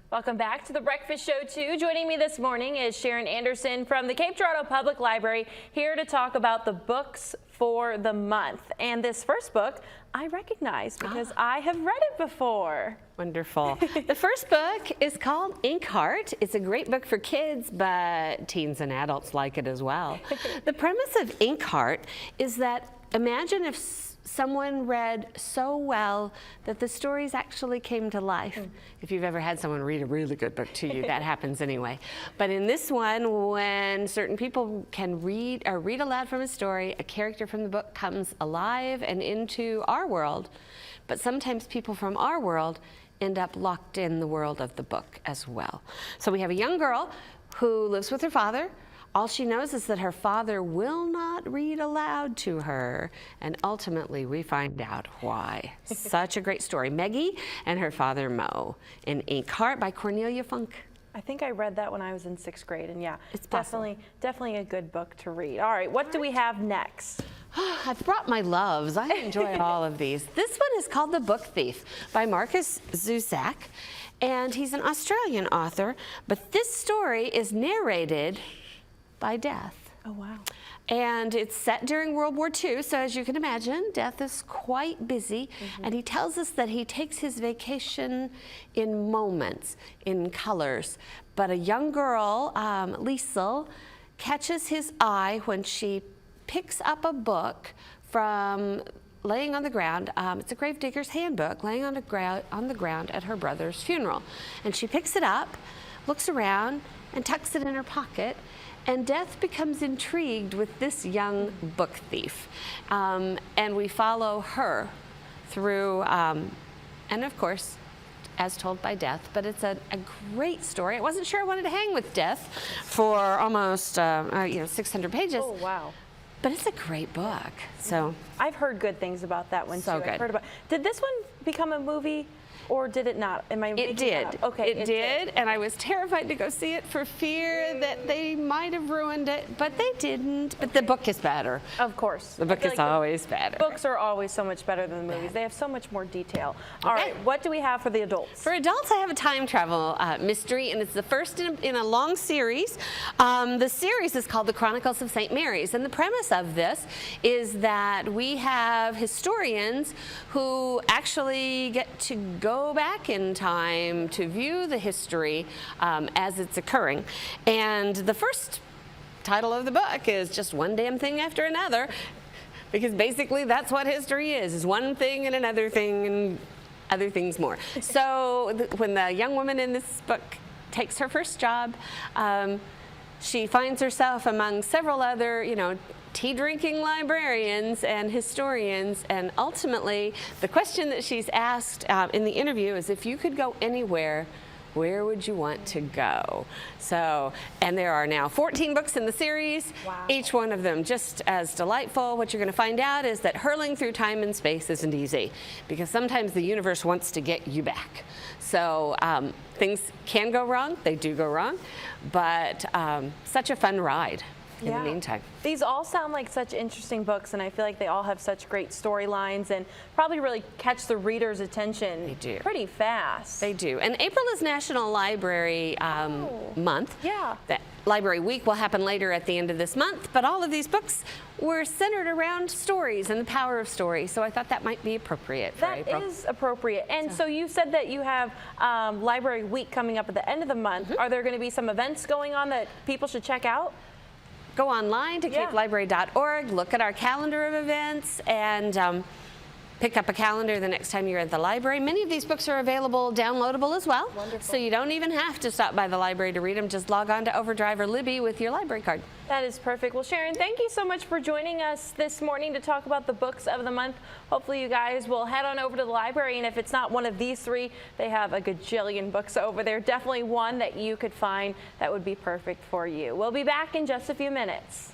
Welcome back to the Breakfast Show 2. Joining me this morning is Sharon Anderson from the Cape Girardeau Public Library, here to talk about the books for the month. And this first book I recognize because I have read it before. Wonderful. The first book is called Inkheart. It's a great book for kids, but teens and adults like it as well. The premise of Inkheart is that imagine if someone read so well that the stories actually came to life. If you've ever had someone read a really good book to you, that happens anyway. But in this one, when certain people can read aloud from a story, a character from the book comes alive and into our world. But sometimes people from our world end up locked in the world of the book as well. So we have a young girl who lives with her father. All she knows is that her father will not read aloud to her, and ultimately we find out why. Such a great story. Maggie and her father Mo in Inkheart by Cornelia Funk. I think I read that when I was in 6th grade, and yeah, it's definitely a good book to read. All right, what do we have next? I've brought my loves. I enjoy all of these. This one is called The Book Thief by Marcus Zusak, and he's an Australian author, but this story is narrated by Death. Oh, wow. And it's set during World War II, so as you can imagine, Death is quite busy, and he tells us that he takes his vacation in moments, in colors. But a young girl, Liesel, catches his eye when she picks up a book from laying on the ground. It's a gravedigger's handbook laying on the ground at her brother's funeral. And she picks it up, looks around, and tucks it in her pocket. And Death becomes intrigued with this young book thief. And we follow her through, and of course, as told by Death, but it's a great story. I wasn't sure I wanted to hang with Death for almost 600 pages. Oh, wow. But it's a great book. So I've heard good things about that one, so too. good. I've heard about. Did this one become a movie? Or did it not? It did. Okay, it did, and I was terrified to go see it for fear that they might have ruined it, but they didn't. But the book is better. Of course. The book is always better. Books are always so much better than the movies. They have so much more detail. All right, what do we have for the adults? For adults, I have a time travel mystery, and it's the first in a long series. The series is called the Chronicles of St. Mary's, and the premise of this is that we have historians who actually get to go back in time to view the history as it's occurring. And the first title of the book is just one damn thing after another, because basically that's what history is one thing and another thing and other things more. So when the young woman in this book takes her first job, she finds herself among several other, tea-drinking librarians and historians, and ultimately the question that she's asked in the interview is, if you could go anywhere, where would you want to go? So, and there are now 14 books in the series, each one of them just as delightful. What you're going to find out is that hurling through time and space isn't easy, because sometimes the universe wants to get you back. So things can go wrong, they do go wrong, but such a fun ride. In the meantime. These all sound like such interesting books, and I feel like they all have such great storylines and probably really catch the reader's attention pretty fast. They do. And April is National Library Month. Yeah. The Library Week will happen later at the end of this month, but all of these books were centered around stories and the power of stories, so I thought that might be appropriate for April. That is appropriate. And so you said that you have Library Week coming up at the end of the month. Are there going to be some events going on that people should check out? Go online to capelibrary.org, look at our calendar of events, and pick up a calendar the next time you're at the library. Many of these books are available downloadable as well. Wonderful. So you don't even have to stop by the library to read them. Just log on to Overdrive or Libby with your library card. That is perfect. Well, Sharon, thank you so much for joining us this morning to talk about the books of the month. Hopefully you guys will head on over to the library, and if it's not one of these three, they have a gajillion books over there. Definitely one that you could find that would be perfect for you. We'll be back in just a few minutes.